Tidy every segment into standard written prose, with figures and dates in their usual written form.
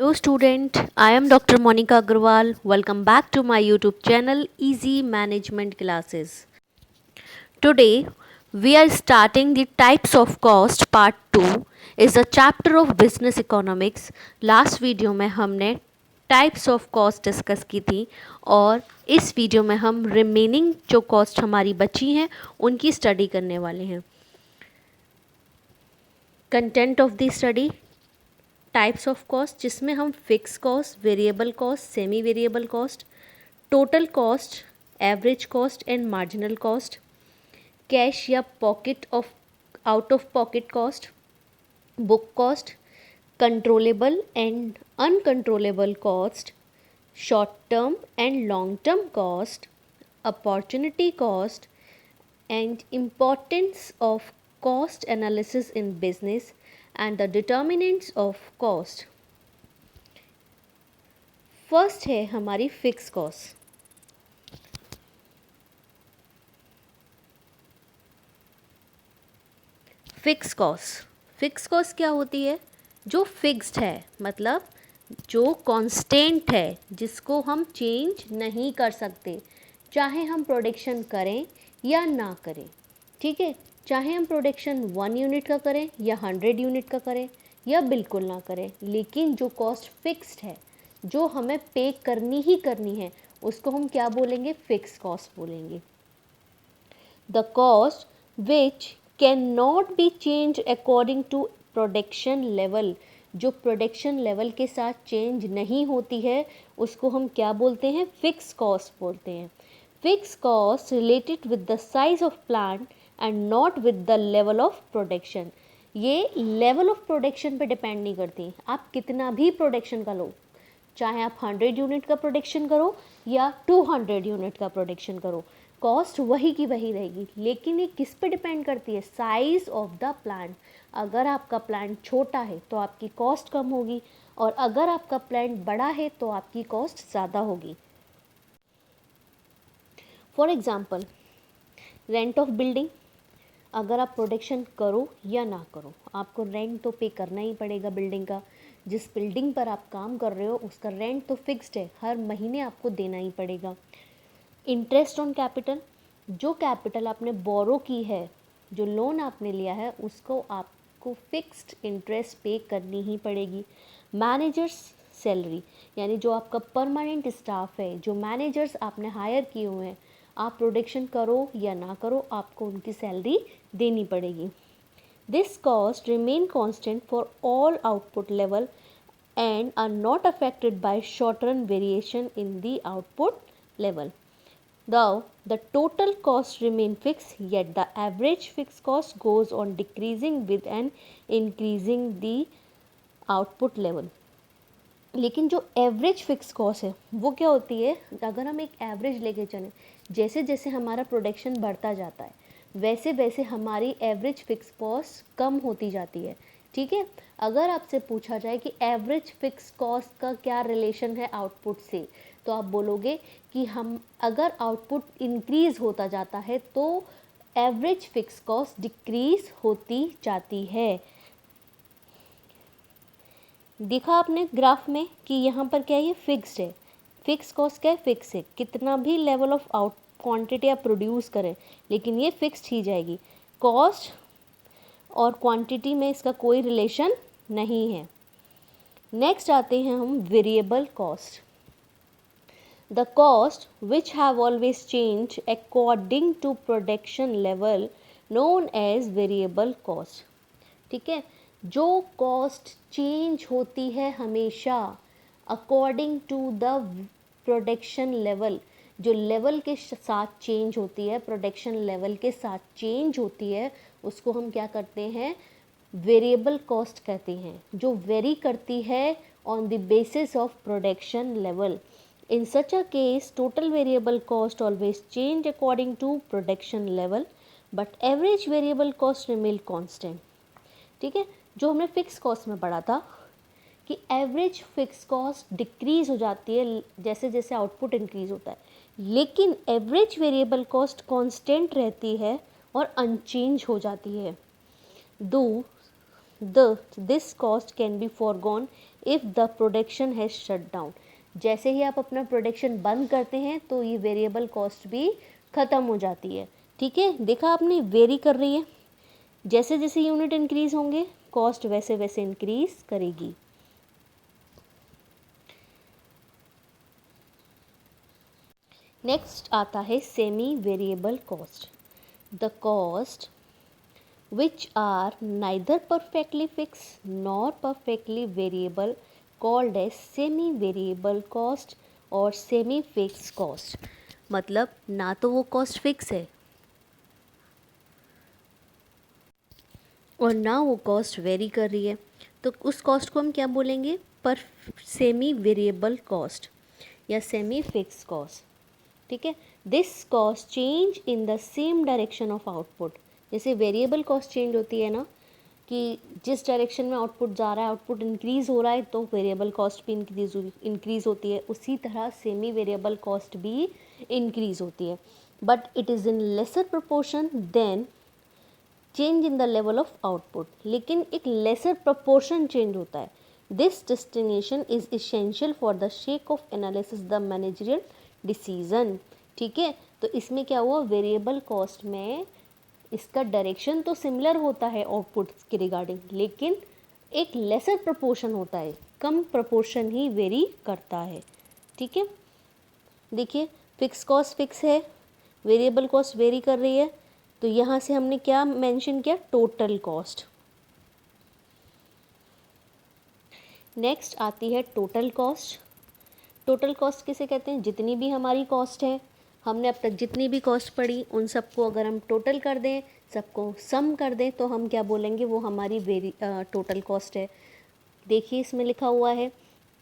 Hello student, I am Dr. Monica Agarwal. Welcome back to my YouTube channel Easy Management Classes. Today we are starting the types of cost part 2 is the chapter of business economics. Last video में हमने types of cost discuss की थी और इस video में हम remaining जो cost हमारी बची हैं उनकी स्टडी करने वाले हैं. Content of the study types of cost जिसमें हम fix cost, variable cost, semi variable cost, total cost, average cost and marginal cost, cash या pocket of out of pocket cost, book cost, controllable and uncontrollable cost, short term and long term cost, opportunity cost and importance of cost analysis in business and the determinants of cost. First है हमारी fix cost. Fix cost क्या होती है? जो fixed है, मतलब जो constant है, जिसको हम चेंज नहीं कर सकते, चाहे हम प्रोडक्शन करें या ना करें. ठीक है, चाहे हम प्रोडक्शन 1 यूनिट का करें या 100 यूनिट का करें या बिल्कुल ना करें, लेकिन जो कॉस्ट फिक्स्ड है, जो हमें पे करनी ही करनी है, उसको हम क्या बोलेंगे? फिक्स कॉस्ट बोलेंगे. The cost which can not be change according to production level, जो प्रोडक्शन लेवल के साथ चेंज नहीं होती है, उसको हम क्या बोलते हैं? फिक्स कॉस्ट बोलते हैं. Fix cost related with the size of plant and not with the level of production. ये लेवल ऑफ प्रोडक्शन पे डिपेंड नहीं करती. आप कितना भी प्रोडक्शन का लो, चाहे आप 100 यूनिट का प्रोडक्शन करो या 200 यूनिट का प्रोडक्शन करो, कॉस्ट वही की वही रहेगी. लेकिन ये किस पे डिपेंड करती है? Size of the plant. अगर आपका प्लांट छोटा है तो आपकी कॉस्ट कम होगी, और अगर आपका प्लांट बड़ा है तो आपकी कॉस्ट ज़्यादा होगी. For example, rent of building. अगर आप प्रोडक्शन करो या ना करो, आपको रेंट तो पे करना ही पड़ेगा बिल्डिंग का. जिस बिल्डिंग पर आप काम कर रहे हो उसका रेंट तो फिक्स्ड है, हर महीने आपको देना ही पड़ेगा. Interest on capital. जो कैपिटल आपने बोरो की है, जो लोन आपने लिया है, उसको आपको फिक्स्ड इंटरेस्ट पे करनी ही पड़ेगी. मैनेजर्स सैलरी, यानी जो आपका परमानेंट स्टाफ है, जो मैनेजर्स आपने हायर किए हुए हैं, आप प्रोडक्शन करो या ना करो, आपको उनकी सैलरी देनी पड़ेगी. This cost remain constant for all output level and are not affected by short-run variation in the output level. Though the total cost remain fixed, yet the average fixed cost goes on decreasing with an increasing the output level. लेकिन जो average fix cost है वो क्या होती है? अगर हम एक एवरेज लेके चलें, जैसे जैसे हमारा प्रोडक्शन बढ़ता जाता है, वैसे वैसे हमारी एवरेज फिक्स कॉस्ट कम होती जाती है. ठीक है, अगर आपसे पूछा जाए कि एवरेज फिक्स कॉस्ट का क्या रिलेशन है आउटपुट से, तो आप बोलोगे कि हम अगर आउटपुट इंक्रीज होता जाता है तो एवरेज फिक्स कॉस्ट डिक्रीज होती जाती है. देखा आपने ग्राफ में कि यहाँ पर क्या है? फिक्स्ड है. फिक्स कॉस्ट क्या है? फिक्स है. कितना भी लेवल ऑफ आउट क्वांटिटी आप प्रोड्यूस करें, लेकिन ये फिक्स्ड ही जाएगी. कॉस्ट और क्वांटिटी में इसका कोई रिलेशन नहीं है. नेक्स्ट आते हैं हम variable cost. The cost which have always change according to production level known as variable cost. ठीक है, जो कॉस्ट चेंज होती है हमेशा according to the production level, जो लेवल के साथ चेंज होती है, प्रोडक्शन लेवल के साथ चेंज होती है, उसको हम क्या करते हैं? वेरिएबल कॉस्ट कहते हैं. जो वेरी करती है on the basis of production level. In such a case total variable cost always change according to production level, but average variable cost remain constant. ठीक है, जो हमने फिक्स कॉस्ट में पढ़ा था कि एवरेज फिक्स कॉस्ट डिक्रीज हो जाती है जैसे जैसे आउटपुट इंक्रीज होता है, लेकिन एवरेज वेरिएबल कॉस्ट कांस्टेंट रहती है और अनचेंज हो जाती है. दो this cost can be foregone if the production has shut down. जैसे ही आप अपना प्रोडक्शन बंद करते हैं तो ये वेरिएबल कॉस्ट भी ख़त्म हो जाती है। ठीक है, देखा आपने, वेरी कर रही है, जैसे जैसे यूनिट इंक्रीज़ होंगे कॉस्ट वैसे वैसे इंक्रीज़ करेगी। नेक्स्ट आता है semi variable cost, the cost which are neither perfectly fixed nor perfectly variable called as semi variable cost और semi fixed cost। मतलब ना तो वो कॉस्ट फिक्स है और ना वो कॉस्ट वेरी कर रही है, तो उस कॉस्ट को हम क्या बोलेंगे, पर सेमी वेरिएबल कॉस्ट या सेमी फिक्स कॉस्ट। ठीक है, this cost change in the same direction of output. जैसे वेरिएबल कॉस्ट चेंज होती है ना, कि जिस डायरेक्शन में आउटपुट जा रहा है, आउटपुट इंक्रीज़ हो रहा है तो वेरिएबल कॉस्ट भी इंक्रीज़ होती है, उसी तरह सेमी वेरिएबल कॉस्ट भी इंक्रीज़ होती है, but it is in lesser proportion than change in the level of output. लेकिन एक लेसर प्रोपोर्शन चेंज होता है। This distinction is essential for the sake of analysis the managerial decision. ठीक है, तो इसमें क्या हुआ, वेरिएबल कॉस्ट में इसका डायरेक्शन तो सिमिलर होता है आउटपुट के रिगार्डिंग, लेकिन एक लेसर प्रोपोर्शन होता है, कम प्रोपोर्शन ही वेरी करता है। ठीक है, देखिए फिक्स कॉस्ट फिक्स है, वेरिएबल कॉस्ट वेरी कर रही है, तो यहाँ से हमने क्या मेंशन किया, टोटल कॉस्ट। नेक्स्ट आती है टोटल कॉस्ट। टोटल कॉस्ट किसे कहते हैं, जितनी भी हमारी कॉस्ट है, हमने अब तक जितनी भी कॉस्ट पड़ी उन सबको अगर हम टोटल कर दें, सबको सम कर दें, तो हम क्या बोलेंगे, वो हमारी टोटल कॉस्ट है। देखिए इसमें लिखा हुआ है,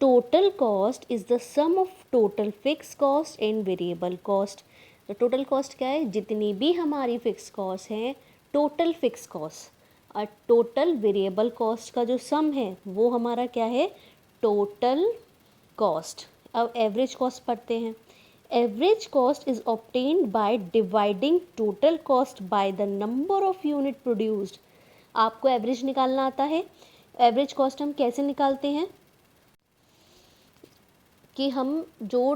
total cost is the sum of total fix cost and variable cost. तो टोटल कॉस्ट क्या है, जितनी भी हमारी फिक्स कॉस्ट हैं, टोटल फिक्स कॉस्ट और टोटल वेरिएबल कॉस्ट का जो सम है वो हमारा क्या है, टोटल कॉस्ट। अब एवरेज कॉस्ट पढ़ते हैं। Average cost is obtained by dividing total cost by the number of unit produced. आपको एवरेज निकालना आता है। एवरेज कॉस्ट हम कैसे निकालते हैं, कि हम जो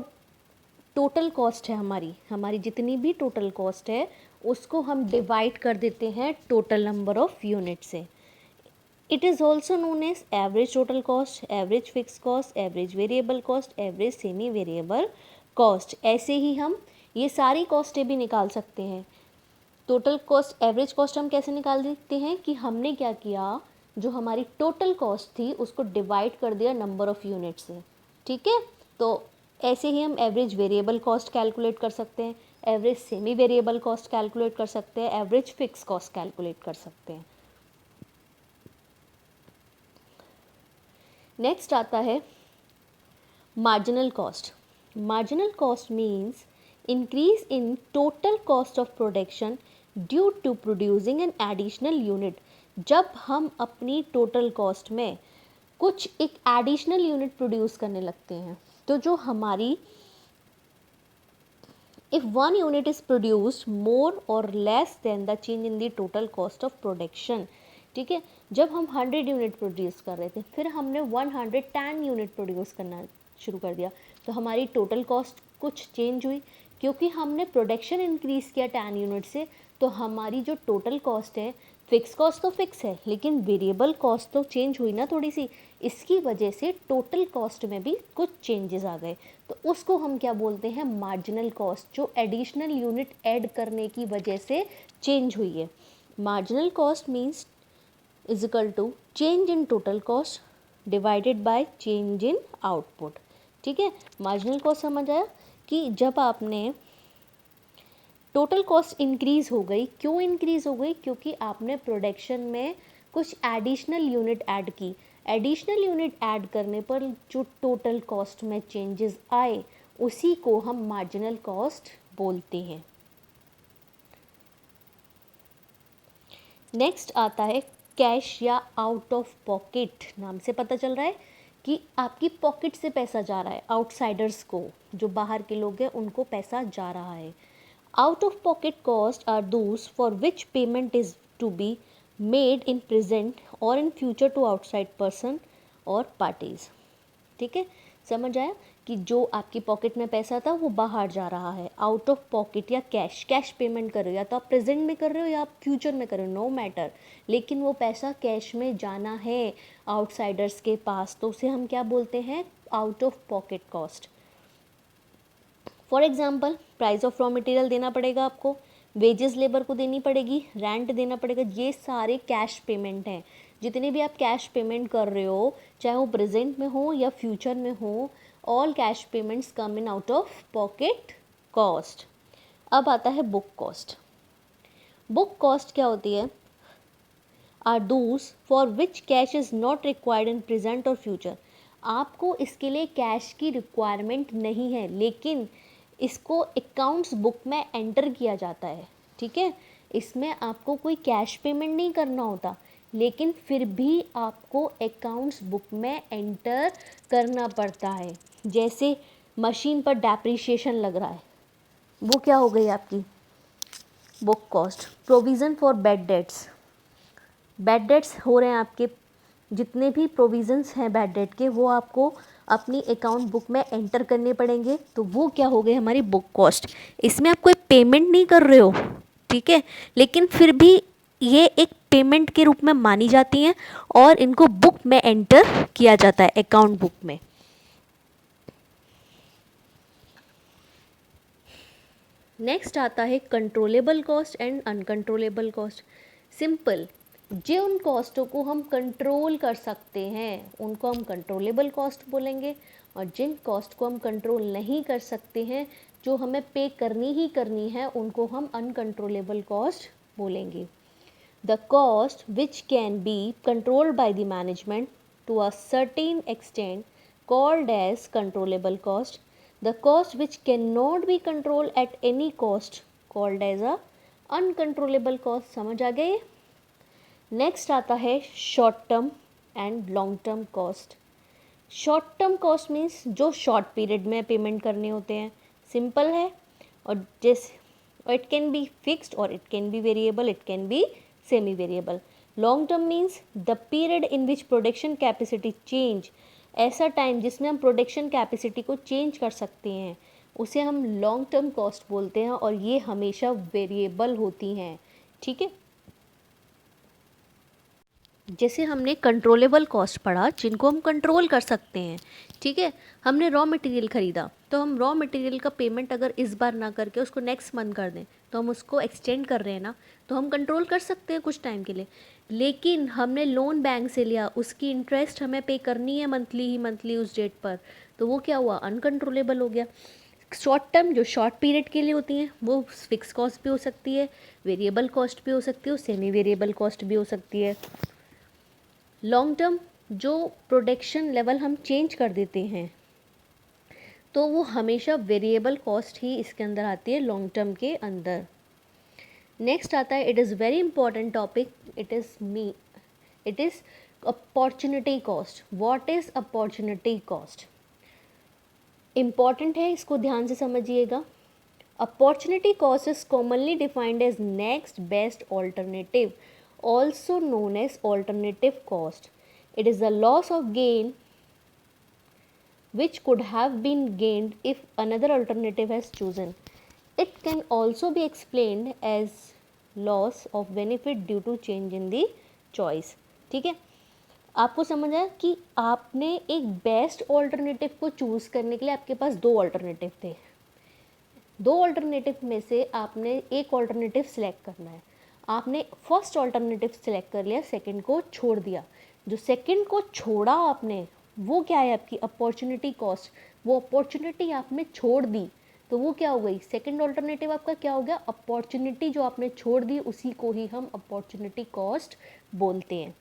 टोटल कॉस्ट है हमारी जितनी भी टोटल कॉस्ट है उसको हम डिवाइड कर देते हैं टोटल नंबर ऑफ यूनिट से। It is also known as average total cost, average fix cost, average variable cost, average semi variable cost. ऐसे ही हम ये सारी कॉस्टें भी निकाल सकते हैं। टोटल कॉस्ट, एवरेज कॉस्ट हम कैसे निकाल देते हैं, कि हमने क्या किया, जो हमारी टोटल कॉस्ट थी उसको डिवाइड कर दिया नंबर ऑफ यूनिट से। ठीक है, तो ऐसे ही हम एवरेज वेरिएबल कॉस्ट कैलकुलेट कर सकते हैं, average semi variable cost calculate कर सकते हैं, एवरेज फिक्स कॉस्ट कैलकुलेट कर सकते हैं। नेक्स्ट आता है marginal cost. Marginal cost means increase in total cost of production due to producing an additional unit. जब हम अपनी टोटल कॉस्ट में कुछ एक एडिशनल यूनिट प्रोड्यूस करने लगते हैं, तो जो हमारी if one unit is produced more or less than the change in the total cost of production। ठीक है, जब हम 100 यूनिट प्रोड्यूस कर रहे थे, फिर हमने 110 यूनिट प्रोड्यूस करना शुरू कर दिया, तो हमारी टोटल कॉस्ट कुछ चेंज हुई, क्योंकि हमने प्रोडक्शन इंक्रीज़ किया 10 यूनिट से, तो हमारी जो टोटल कॉस्ट है, फिक्स कॉस्ट तो फिक्स है लेकिन वेरिएबल कॉस्ट तो चेंज हुई ना थोड़ी सी, इसकी वजह से टोटल कॉस्ट में भी कुछ चेंजेस आ गए, तो उसको हम क्या बोलते हैं, मार्जिनल कॉस्ट, जो एडिशनल यूनिट ऐड करने की वजह से चेंज हुई है। Marginal cost means is equal to change in total cost divided by change in output. ठीक है, मार्जिनल कॉस्ट समझ आया, कि जब आपने टोटल कॉस्ट इंक्रीज़ हो गई, क्यों इंक्रीज़ हो गई, क्योंकि आपने प्रोडक्शन में कुछ एडिशनल यूनिट ऐड की, एडिशनल यूनिट ऐड करने पर जो टोटल कॉस्ट में चेंजेस आए उसी को हम मार्जिनल कॉस्ट बोलते हैं। नेक्स्ट आता है कैश या आउट ऑफ पॉकेट। नाम से पता चल रहा है कि आपकी पॉकेट से पैसा जा रहा है, आउटसाइडर्स को, जो बाहर के लोग हैं उनको पैसा जा रहा है। Out of pocket costs are those for which payment is to be made in present or in future to outside person और पार्टीज़। ठीक है, समझ आया कि जो आपकी पॉकेट में पैसा था वो बाहर जा रहा है, आउट ऑफ पॉकेट या कैश पेमेंट कर रहे हो, या तो आप प्रेजेंट में कर रहे हो या आप फ्यूचर में कर रहे हो, नो मैटर, लेकिन वो पैसा कैश में जाना है आउटसाइडर्स के पास, तो उसे हम क्या बोलते हैं, out of pocket cost. For example, price of raw material देना पड़ेगा आपको, वेजेस लेबर को देनी पड़ेगी, रेंट देना पड़ेगा, ये सारे कैश पेमेंट हैं। जितने भी आप कैश पेमेंट कर रहे हो, चाहे वो प्रेजेंट में हो या फ्यूचर में हो, all cash payments come in out of pocket cost. अब आता है बुक कॉस्ट। बुक कॉस्ट क्या होती है, are those for which cash is not required in present और फ्यूचर। आपको इसके लिए कैश की रिक्वायरमेंट नहीं है, लेकिन इसको अकाउंट्स बुक में एंटर किया जाता है। ठीक है, इसमें आपको कोई कैश पेमेंट नहीं करना होता, लेकिन फिर भी आपको अकाउंट्स बुक में एंटर करना पड़ता है। जैसे मशीन पर डेप्रिसिएशन लग रहा है, वो क्या हो गई आपकी book cost. Provision for bad debts, bad debts हो रहे हैं आपके, जितने भी प्रोविज़न्स हैं बैड डेट के, वो आपको अपनी अकाउंट बुक में एंटर करने पड़ेंगे, तो वो क्या हो गए हमारी बुक कॉस्ट। इसमें आप कोई पेमेंट नहीं कर रहे हो, ठीक है, लेकिन फिर भी ये एक पेमेंट के रूप में मानी जाती हैं और इनको बुक में एंटर किया जाता है, अकाउंट बुक में। नेक्स्ट आता है controllable cost and uncontrollable cost. Simple, जिन कॉस्टों को हम कंट्रोल कर सकते हैं उनको हम कंट्रोलेबल कॉस्ट बोलेंगे, और जिन कॉस्ट को हम कंट्रोल नहीं कर सकते हैं, जो हमें पे करनी ही करनी है, उनको हम अनकंट्रोलेबल कॉस्ट बोलेंगे। The cost which can be controlled by the management to a certain extent called as controllable cost. The cost which cannot be controlled at any cost called as a uncontrollable cost। समझ आ गए। Next आता है short term and long term cost. Short term cost means जो short period में payment करने होते हैं, simple है, और जैसे इट कैन बी फिक्स्ड और it can be variable, it can be semi variable. Long term means the period in which production capacity change, ऐसा टाइम जिसमें हम प्रोडक्शन कैपेसिटी को चेंज कर सकते हैं, उसे हम लॉन्ग टर्म कॉस्ट बोलते हैं, और ये हमेशा वेरिएबल होती हैं। ठीक है, जैसे हमने कंट्रोलेबल कॉस्ट पढ़ा, जिनको हम कंट्रोल कर सकते हैं। ठीक है, हमने रॉ मटेरियल ख़रीदा, तो हम रॉ मटेरियल का पेमेंट अगर इस बार ना करके उसको नेक्स्ट मंथ कर दें, तो हम उसको एक्सटेंड कर रहे हैं ना, तो हम कंट्रोल कर सकते हैं कुछ टाइम के लिए। लेकिन हमने लोन बैंक से लिया, उसकी इंटरेस्ट हमें पे करनी है मंथली ही मंथली उस डेट पर, तो वो क्या हुआ, अनकंट्रोलेबल हो गया। शॉर्ट टर्म जो शॉर्ट पीरियड के लिए होती हैं, वो फिक्स कॉस्ट भी हो सकती है, वेरिएबल कॉस्ट भी हो सकती है, और सेमी वेरिएबल कॉस्ट भी हो सकती है। लॉन्ग टर्म जो प्रोडक्शन लेवल हम चेंज कर देते हैं, तो वो हमेशा वेरिएबल कॉस्ट ही इसके अंदर आती है, लॉन्ग टर्म के अंदर। नेक्स्ट आता है, it is very important topic, it is opportunity cost. What is opportunity cost, important है, इसको ध्यान से समझिएगा। Opportunity cost is commonly defined as next best alternative, also known as alternative cost. It is the loss of gain which could have been gained if another alternative has chosen. It can also be explained as loss of benefit due to change in the choice. ठीक है, आपको समझ आया कि आपने एक best alternative को choose करने के लिए आपके पास दो ऑल्टरनेटिव थे, दो ऑल्टरनेटिव में से आपने एक ऑल्टरनेटिव सेलेक्ट करना है। आपने फर्स्ट ऑल्टरनेटिव सेलेक्ट कर लिया, सेकंड को छोड़ दिया। जो सेकंड को छोड़ा आपने, वो क्या है, आपकी अपॉर्चुनिटी कॉस्ट। वो अपॉर्चुनिटी आपने छोड़ दी, तो वो क्या हो गई, सेकंड ऑल्टरनेटिव आपका क्या हो गया, अपॉर्चुनिटी जो आपने छोड़ दी उसी को ही हम अपॉर्चुनिटी कॉस्ट बोलते हैं।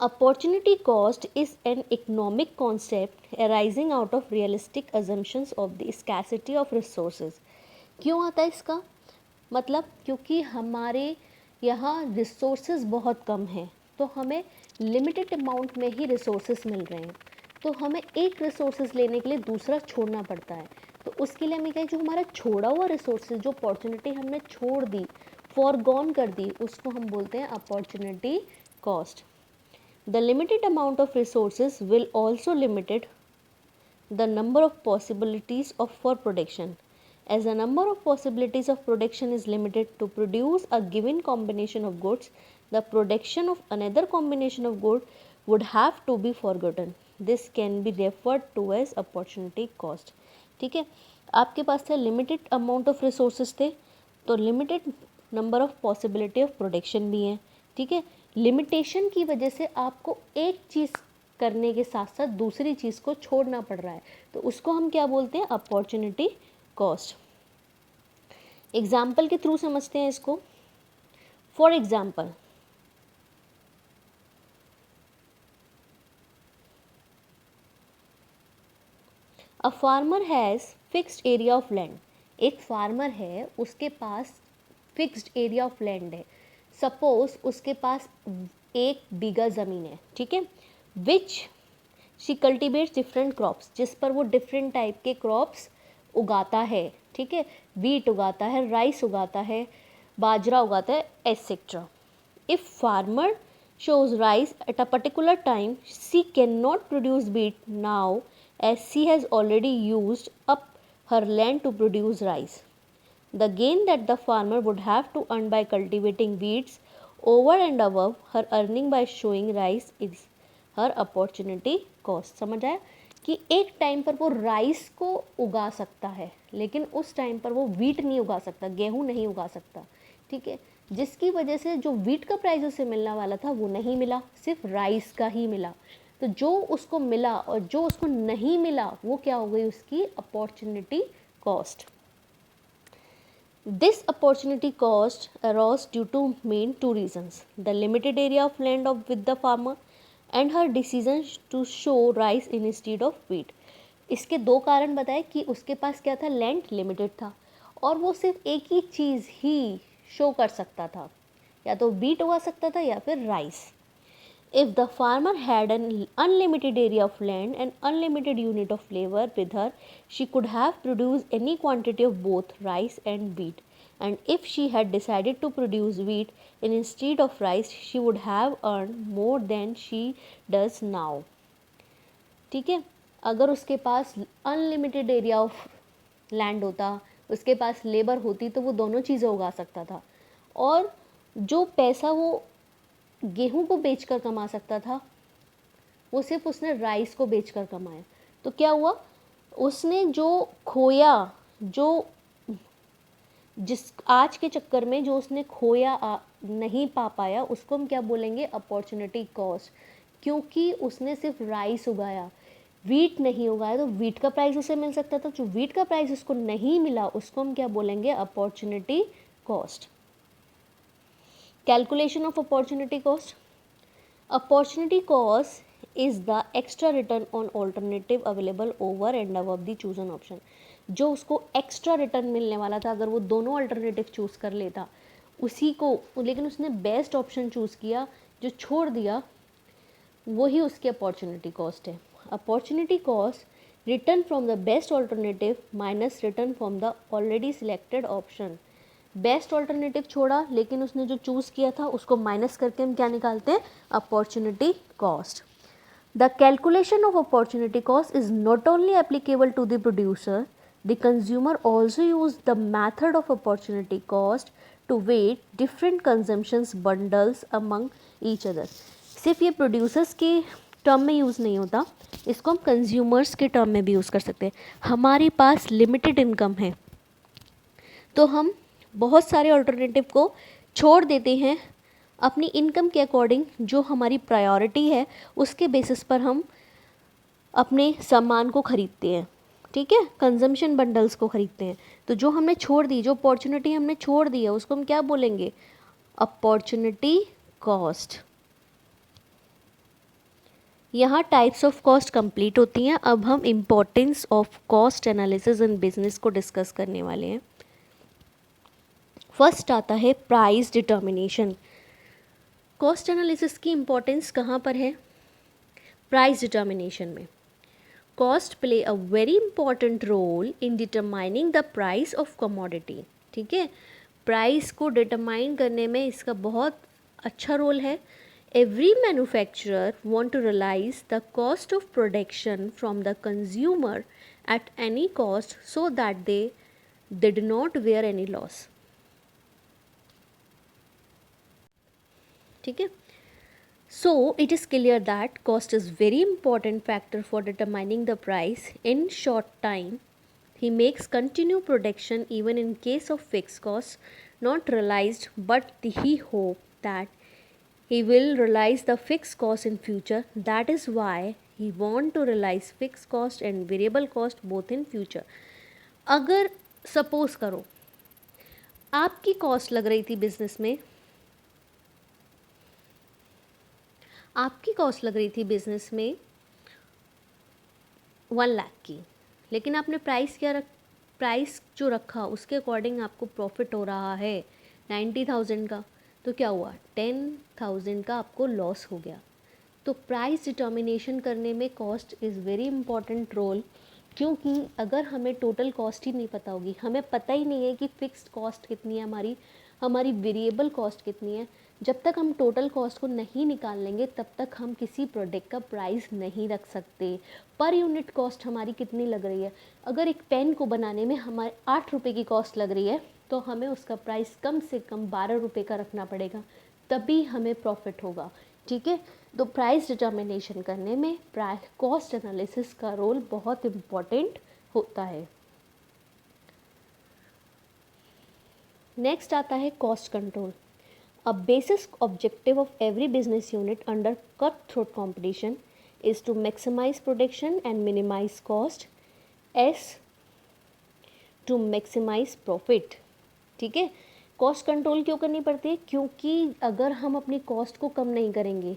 Opportunity cost is an economic concept arising out of realistic assumptions of the scarcity of resources. क्यों आता है इसका मतलब, क्योंकि हमारे यहाँ रिसोर्सेज बहुत कम हैं, तो हमें लिमिटेड अमाउंट में ही रिसोर्सेज मिल रहे हैं, तो हमें एक रिसोर्सेज लेने के लिए दूसरा छोड़ना पड़ता है। तो उसके लिए हमें क्या है, जो हमारा छोड़ा हुआ रिसोर्सेज, जो अपॉर्चुनिटी हमने छोड़ दी, फॉरगॉन कर दी, उसको हम बोलते हैं opportunity cost. The limited amount of resources will also limited the number of possibilities of for production. As the number of possibilities of production is limited to produce a given combination of goods, the production of another combination of goods would have to be forgotten. This can be referred to as opportunity cost. ठीक है, आपके पास था limited amount of resources थे, तो limited number of possibility of production भी है. ठीक है, लिमिटेशन की वजह से आपको एक चीज़ करने के साथ साथ दूसरी चीज़ को छोड़ना पड़ रहा है, तो उसको हम क्या बोलते हैं, अपॉर्चुनिटी कॉस्ट. एग्जाम्पल के थ्रू समझते हैं इसको. For example, a farmer has fixed area of land. एक फार्मर है, उसके पास फिक्स्ड एरिया ऑफ लैंड है. सपोज उसके पास 1 बीघा ज़मीन है. ठीक है, which she cultivates different crops, जिस पर वो डिफरेंट टाइप के क्रॉप्स उगाता है. ठीक है, वीट उगाता है, राइस उगाता है, बाजरा उगाता है, etcetera. If farmer shows rice at a particular time, she cannot produce wheat now as she has already used up her land to produce rice. The gain that the farmer would have to earn by cultivating wheats over and above her earning by showing rice is her opportunity cost. समझ आया कि एक time पर वो rice को उगा सकता है, लेकिन उस टाइम पर वो वीट नहीं उगा सकता, गेहूँ नहीं उगा सकता. ठीक है, जिसकी वजह से जो वीट का प्राइस उसे मिलने वाला था वो नहीं मिला, सिर्फ राइस का ही मिला. तो जो उसको मिला और जो उसको नहीं मिला वो क्या हो गई, उसकी opportunity cost. This opportunity cost arose due to main two reasons: the limited area of land of with the farmer and her decision to show rice instead of wheat. इसके दो कारण बताए कि उसके पास क्या था, लैंड लिमिटेड था और वो सिर्फ एक ही चीज़ ही शो कर सकता था, या तो वीट उगा सकता था या फिर rice. If the farmer had an unlimited area of land and unlimited unit of labor with her, she could have produced any quantity of both rice and wheat. And if she had decided to produce wheat instead of rice, she would have earned more than she does now. ठीक है, अगर उसके पास unlimited area of land होता, उसके पास labour होती, तो वो दोनों चीज़ें उगा सकता था. और जो पैसा वो गेहूं को बेचकर कमा सकता था, वो सिर्फ उसने राइस को बेचकर कमाया. तो क्या हुआ, उसने जो खोया, जो जिस आज के चक्कर में जो उसने खोया नहीं पा पाया, उसको हम क्या बोलेंगे, अपॉर्चुनिटी कॉस्ट. क्योंकि उसने सिर्फ राइस उगाया, वीट नहीं उगाया, तो वीट का प्राइस उसे मिल सकता था. जो वीट का प्राइस उसको नहीं मिला, उसको हम क्या बोलेंगे, opportunity cost. Calculation of opportunity cost. Opportunity cost is the extra return on alternative available over and above the chosen option. जो उसको एक्स्ट्रा रिटर्न मिलने वाला था अगर वो दोनों अल्टरनेटिव चूज़ कर लेता, उसी को, लेकिन उसने बेस्ट ऑप्शन चूज़ किया, जो छोड़ दिया, वही उसकी अपॉर्चुनिटी कॉस्ट है. Opportunity cost return from the best alternative minus return from the already selected option. Best alternative छोड़ा, लेकिन उसने जो चूज़ किया था उसको माइनस करके हम क्या निकालते हैं, opportunity cost. The calculation of opportunity cost is not only applicable to the producer, the consumer also use the method of opportunity cost to weight different consumptions bundles among each other. सिर्फ ये producers के term में use नहीं होता, इसको हम consumers के term में भी यूज़ कर सकते हैं. हमारे पास लिमिटेड इनकम है, तो हम बहुत सारे अल्टरनेटिव को छोड़ देते हैं अपनी इनकम के अकॉर्डिंग. जो हमारी प्रायोरिटी है उसके बेसिस पर हम अपने सामान को ख़रीदते हैं. ठीक है, कंजम्पशन बंडल्स को ख़रीदते हैं. तो जो हमने छोड़ दी, जो अपॉर्चुनिटी हमने छोड़ दी है, उसको हम क्या बोलेंगे, अपॉर्चुनिटी कॉस्ट. यहाँ टाइप्स ऑफ कॉस्ट कंप्लीट होती हैं. अब हम importance of cost analysis in business को डिस्कस करने वाले हैं. फर्स्ट आता है प्राइस डिटर्मिनेशन. कॉस्ट एनालिसिस की इम्पोर्टेंस कहाँ पर है, प्राइस डिटर्मिनेशन में. Cost play a very important role in determining the price of commodity. ठीक है, प्राइस को डिटरमाइन करने में इसका बहुत अच्छा रोल है. Every manufacturer want to realize the cost of production from the consumer at any cost so that they did not bear any loss. ठीक है. So it is clear that cost is very important factor for determining the price. In short time, he makes continue production even in case of fixed costs not realized, but he hope that he will realize the fixed cost in future. That is why he want to realize fixed cost and variable cost both in future. अगर suppose करो आपकी cost लग रही थी business में, आपकी cost लग रही थी बिजनेस में 1 लाख की, लेकिन आपने प्राइस जो रखा उसके अकॉर्डिंग आपको प्रॉफिट हो रहा है 90,000 का, तो क्या हुआ 10,000 का आपको लॉस हो गया. तो प्राइस डिटर्मिनेशन करने में cost is very important role, क्योंकि अगर हमें टोटल कॉस्ट ही नहीं पता होगी, हमें पता ही नहीं है कि फिक्स्ड कॉस्ट कितनी है हमारी वेरिएबल कॉस्ट कितनी है, जब तक हम टोटल कॉस्ट को नहीं निकाल लेंगे तब तक हम किसी प्रोडक्ट का प्राइस नहीं रख सकते. पर यूनिट कॉस्ट हमारी कितनी लग रही है, अगर एक पेन को बनाने में हमारे 8 रुपये की कॉस्ट लग रही है तो हमें उसका प्राइस कम से कम 12 रुपये का रखना पड़ेगा, तभी हमें प्रॉफिट होगा. ठीक है, तो प्राइस डिटर्मिनेशन करने में कॉस्ट एनालिसिस का रोल बहुत इम्पॉर्टेंट होता है. नेक्स्ट आता है cost control. A basic objective of every business unit under cutthroat competition is to maximize production and minimize cost as to maximize profit. ठीक है, कॉस्ट कंट्रोल क्यों करनी पड़ती है, क्योंकि अगर हम अपनी कॉस्ट को कम नहीं करेंगे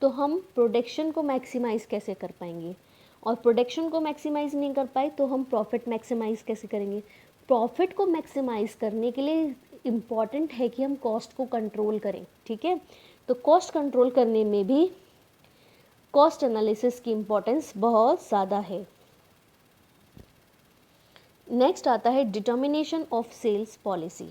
तो हम प्रोडक्शन को मैक्सिमाइज़ कैसे कर पाएंगे, और प्रोडक्शन को मैक्सिमाइज़ नहीं कर पाए तो हम प्रॉफिट मैक्सिमाइज़ कैसे करेंगे. प्रॉफिट को मैक्सिमाइज़ करने के लिए इम्पॉर्टेंट है कि हम कॉस्ट को कंट्रोल करें. ठीक है, तो कॉस्ट कंट्रोल करने में भी कॉस्ट एनालिसिस की इम्पोर्टेंस बहुत ज़्यादा है. नेक्स्ट आता है determination of sales policy.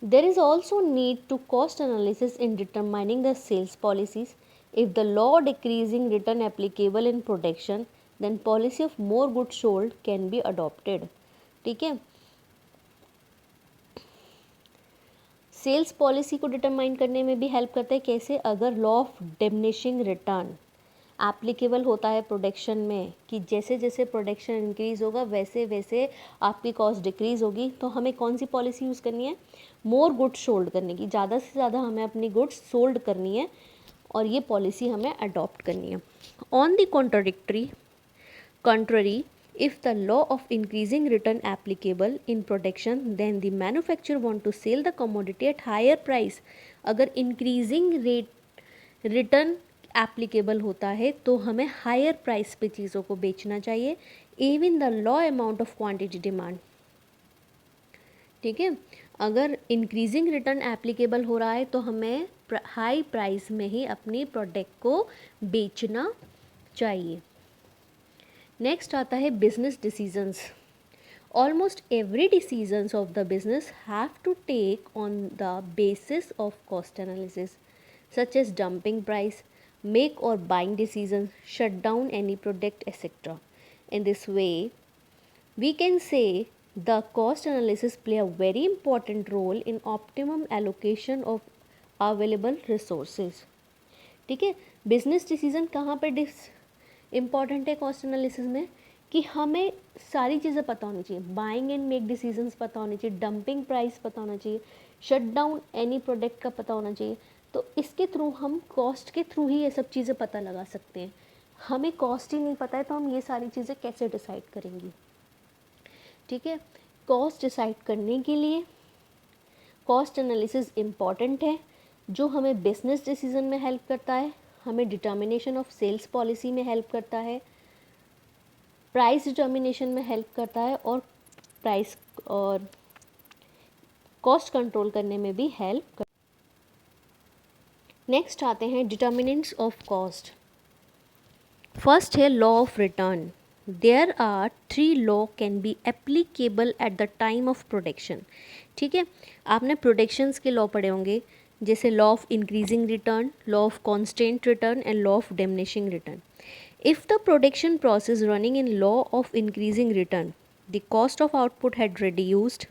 There is also need to cost analysis in determining the sales policies. If the law decreasing return applicable in production then policy of more good sold can be adopted. ठीक है, sales policy को determine करने में भी help करता है. कैसे, अगर law of diminishing return applicable होता है प्रोडक्शन में, कि जैसे जैसे प्रोडक्शन इंक्रीज़ होगा वैसे वैसे आपकी कॉस्ट डिक्रीज़ होगी, तो हमें कौन सी पॉलिसी यूज़ करनी है, मोर गुड्स सोल्ड करने की. ज़्यादा से ज़्यादा हमें अपनी गुड्स सोल्ड करनी है और ये पॉलिसी हमें अडॉप्ट करनी है. On the contrary, if the law of increasing return applicable in production, then the manufacturer want to sell the commodity at higher price. अगर increasing return applicable होता है तो हमें higher price पे चीज़ों को बेचना चाहिए, even the low amount of quantity demand. ठीक है, अगर increasing return applicable हो रहा है तो हमें हाई प्राइस में ही अपनी प्रोडक्ट को बेचना चाहिए. नेक्स्ट आता है business decisions. Almost every decisions of the business have to take on the basis of cost analysis, such as dumping price, make or buying decisions, shut down any product etcetera. In this way we can say the cost analysis play a very important role in optimum allocation of available resources. ठीक है, business decision कहाँ पर important है cost analysis में, कि हमें सारी चीज़ें पता होनी चाहिए. बाइंग एंड मेक डिसीजंस पता होनी चाहिए, डंपिंग प्राइस पता होना चाहिए, शट डाउन एनी प्रोडक्ट का पता होना चाहिए. तो इसके थ्रू हम कॉस्ट के थ्रू ही ये सब चीज़ें पता लगा सकते हैं. हमें कॉस्ट ही नहीं पता है तो हम ये सारी चीज़ें कैसे डिसाइड करेंगे. ठीक है, कॉस्ट डिसाइड करने के लिए कॉस्ट एनालिसिस इम्पॉर्टेंट है, जो हमें बिजनेस डिसीजन में हेल्प करता है, हमें डिटर्मिनेशन ऑफ सेल्स पॉलिसी में हेल्प करता है, प्राइस डिटर्मिनेशन में हेल्प करता है, और प्राइस और कॉस्ट कंट्रोल करने में भी हेल्प करता है. नेक्स्ट आते हैं डिटर्मिनेंट्स ऑफ कॉस्ट. फर्स्ट है law of return. There are 3 law can be applicable at the time of production. ठीक है, आपने प्रोडक्शंस के लॉ पढ़े होंगे जैसे law of increasing return, law of constant return and law of diminishing return. If the production process running in law of increasing return, the cost of output had reduced.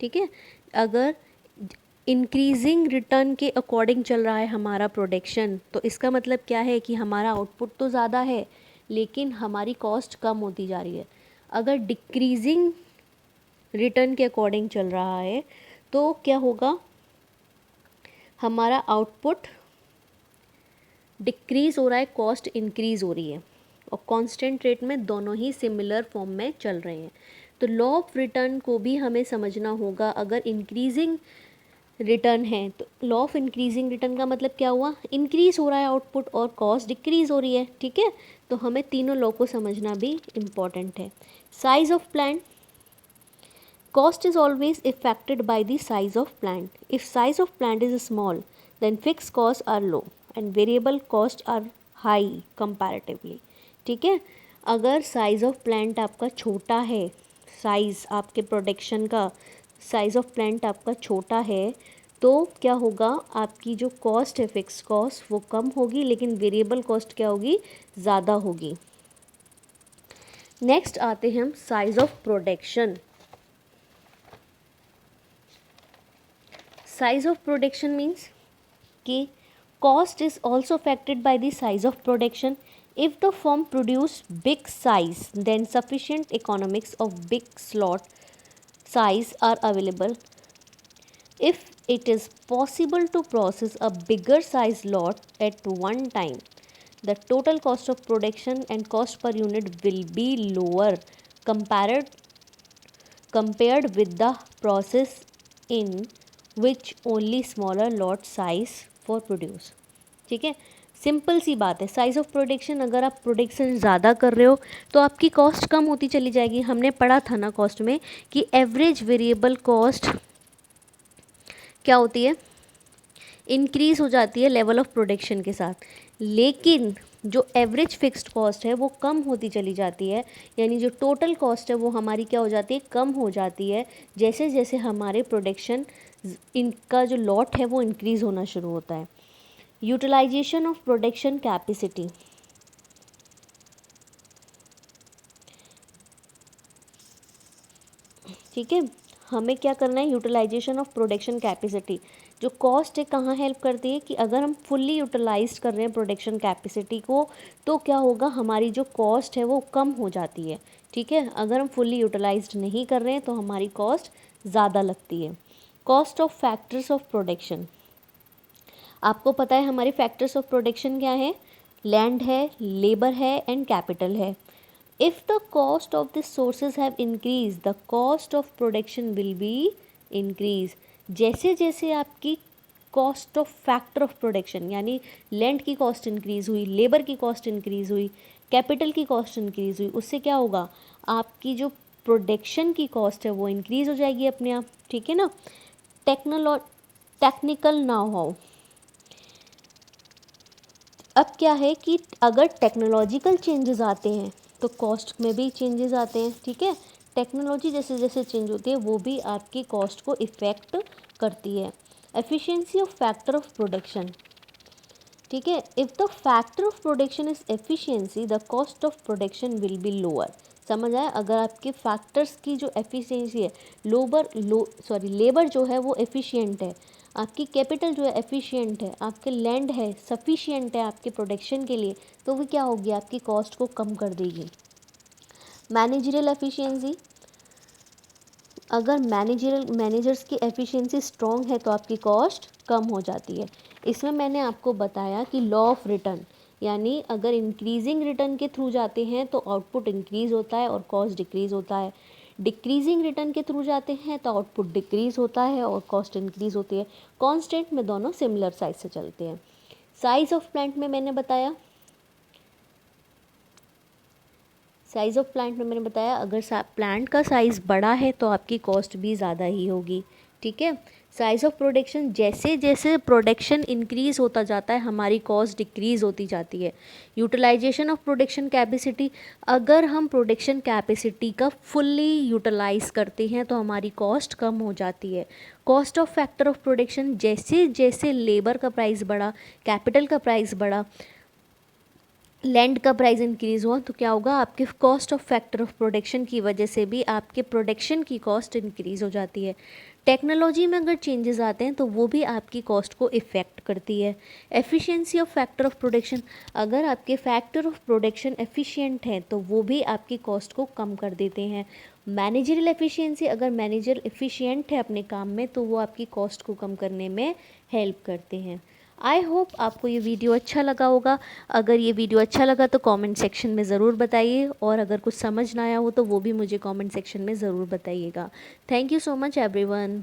ठीक है, अगर increasing return के according चल रहा है हमारा production, तो इसका मतलब क्या है कि हमारा आउटपुट तो ज़्यादा है लेकिन हमारी कॉस्ट कम होती जा रही है. अगर डिक्रीजिंग रिटर्न के अकॉर्डिंग चल रहा है तो क्या होगा, हमारा आउटपुट डिक्रीज़ हो रहा है, कॉस्ट इंक्रीज़ हो रही है, और कांस्टेंट रेट में दोनों ही सिमिलर फॉर्म में चल रहे हैं. तो लॉ ऑफ रिटर्न को भी हमें समझना होगा. अगर इंक्रीजिंग रिटर्न है तो लॉ ऑफ इंक्रीजिंग रिटर्न का मतलब क्या हुआ, इंक्रीज़ हो रहा है आउटपुट और कॉस्ट डिक्रीज़ हो रही है. ठीक है, तो हमें तीनों लॉ को समझना भी इम्पॉर्टेंट है. Size of plant, cost is always affected by the size of plant. If size of plant is small, then fixed costs are low and variable costs are high comparatively. ठीक है, अगर size of plant आपका छोटा है, size आपके production का size of plant आपका छोटा है, तो क्या होगा, आपकी जो कॉस्ट है फिक्स कॉस्ट वो कम होगी लेकिन वेरिएबल कॉस्ट क्या होगी, ज़्यादा होगी. नेक्स्ट आते हैं हम size of production. Size of production means कि cost is also affected by the size of production. If the firm produce big size, then sufficient economics of big slot size are available. If it is possible to process a bigger size lot at one time, the total cost of production and cost per unit will be lower compared with the process in which only smaller lot size for produce. ठीक है, simple सी बात है. Size of production, अगर आप production ज़्यादा कर रहे हो तो आपकी कॉस्ट कम होती चली जाएगी. हमने पढ़ा था ना कॉस्ट में कि एवरेज वेरिएबल कॉस्ट क्या होती है, इंक्रीज़ हो जाती है लेवल ऑफ प्रोडक्शन के साथ, लेकिन जो एवरेज फिक्स्ड कॉस्ट है वो कम होती चली जाती है. यानी जो टोटल कॉस्ट है वो हमारी क्या हो जाती है, कम हो जाती है जैसे जैसे हमारे प्रोडक्शन इनका जो लॉट है वो इंक्रीज़ होना शुरू होता है. यूटिलाइजेशन ऑफ प्रोडक्शन कैपेसिटी, ठीक है, हमें क्या करना है, यूटिलाइजेशन ऑफ प्रोडक्शन कैपेसिटी. जो कॉस्ट है कहाँ हेल्प करती है कि अगर हम फुल्ली यूटिलाइज कर रहे हैं प्रोडक्शन कैपेसिटी को तो क्या होगा, हमारी जो कॉस्ट है वो कम हो जाती है. ठीक है, अगर हम फुल्ली यूटिलाइज्ड नहीं कर रहे हैं तो हमारी कॉस्ट ज़्यादा लगती है. Cost of factors of production, आपको पता है हमारे फैक्टर्स ऑफ प्रोडक्शन क्या है, लैंड है, लेबर है एंड कैपिटल है. If the cost of the sources have increased, the cost of production will be increase. जैसे जैसे आपकी cost of factor of production यानी लैंड की कॉस्ट इंक्रीज़ हुई, लेबर की कॉस्ट इंक्रीज़ हुई, कैपिटल की कॉस्ट इंक्रीज़ हुई, उससे क्या होगा, आपकी जो प्रोडक्शन की कॉस्ट है वो इंक्रीज़ हो जाएगी अपने आप. ठीक है ना. टेक्निकल नाउ हाउ, अब क्या है कि अगर टेक्नोलॉजिकल चेंजेस आते हैं तो कॉस्ट में भी चेंजेस आते हैं. ठीक है, टेक्नोलॉजी जैसे जैसे चेंज होती है वो भी आपकी कॉस्ट को इफ़ेक्ट करती है. Efficiency of factor of production, ठीक है, if the factor of production is efficiency the cost of production will be lower. समझ आया, अगर आपके फैक्टर्स की जो एफिशिएंसी है, लेबर जो है वो एफिशिएंट है, आपकी कैपिटल जो है एफिशिएंट है, आपके लैंड है सफिशिएंट है आपके प्रोडक्शन के लिए, तो वो क्या होगी, आपकी कॉस्ट को कम कर देगी. मैनेजरियल एफिशिएंसी, अगर मैनेजर्स की एफिशिएंसी स्ट्रॉन्ग है तो आपकी कॉस्ट कम हो जाती है. इसमें मैंने आपको बताया कि लॉ ऑफ रिटर्न, यानी अगर इंक्रीजिंग रिटर्न के थ्रू जाते हैं तो आउटपुट इंक्रीज़ होता है और कॉस्ट डिक्रीज़ होता है. डिक्रीजिंग रिटर्न के थ्रू जाते हैं तो आउटपुट डिक्रीज़ होता है और कॉस्ट इंक्रीज़ होती है. कांस्टेंट में दोनों सिमिलर साइज से चलते हैं. साइज़ ऑफ प्लांट में मैंने बताया, साइज़ ऑफ प्लांट में मैंने बताया अगर प्लांट का साइज़ बड़ा है तो आपकी कॉस्ट भी ज़्यादा ही होगी. ठीक है। साइज़ ऑफ प्रोडक्शन, जैसे जैसे प्रोडक्शन इंक्रीज़ होता जाता है हमारी कॉस्ट डिक्रीज़ होती जाती है। यूटिलाइजेशन ऑफ प्रोडक्शन कैपेसिटी, अगर हम प्रोडक्शन कैपेसिटी का फुल्ली यूटिलाइज़ करते हैं तो हमारी कॉस्ट कम हो जाती है। Cost of factor of production, जैसे जैसे लेबर का प्राइस बढ़ा, कैपिटल का प्राइस बढ़ा, लैंड का प्राइस इंक्रीज़ हुआ, तो क्या होगा, आपके cost of factor of production की वजह से भी आपके प्रोडक्शन की कॉस्ट इंक्रीज़ हो जाती है। टेक्नोलॉजी में अगर चेंजेस आते हैं तो वो भी आपकी कॉस्ट को इफ़ेक्ट करती है। Efficiency of factor of production, अगर आपके फैक्टर ऑफ प्रोडक्शन एफिशिएंट हैं तो वो भी आपकी कॉस्ट को कम कर देते हैं। मैनेजरियल एफिशिएंसी, अगर मैनेजर एफिशिएंट है अपने काम में तो वो आपकी कॉस्ट को कम करने में हेल्प करते हैं। आई होप आपको ये वीडियो अच्छा लगा होगा। अगर ये वीडियो अच्छा लगा तो कमेंट सेक्शन में ज़रूर बताइए, और अगर कुछ समझ ना आया हो तो वो भी मुझे कमेंट सेक्शन में ज़रूर बताइएगा। Thank you so much everyone.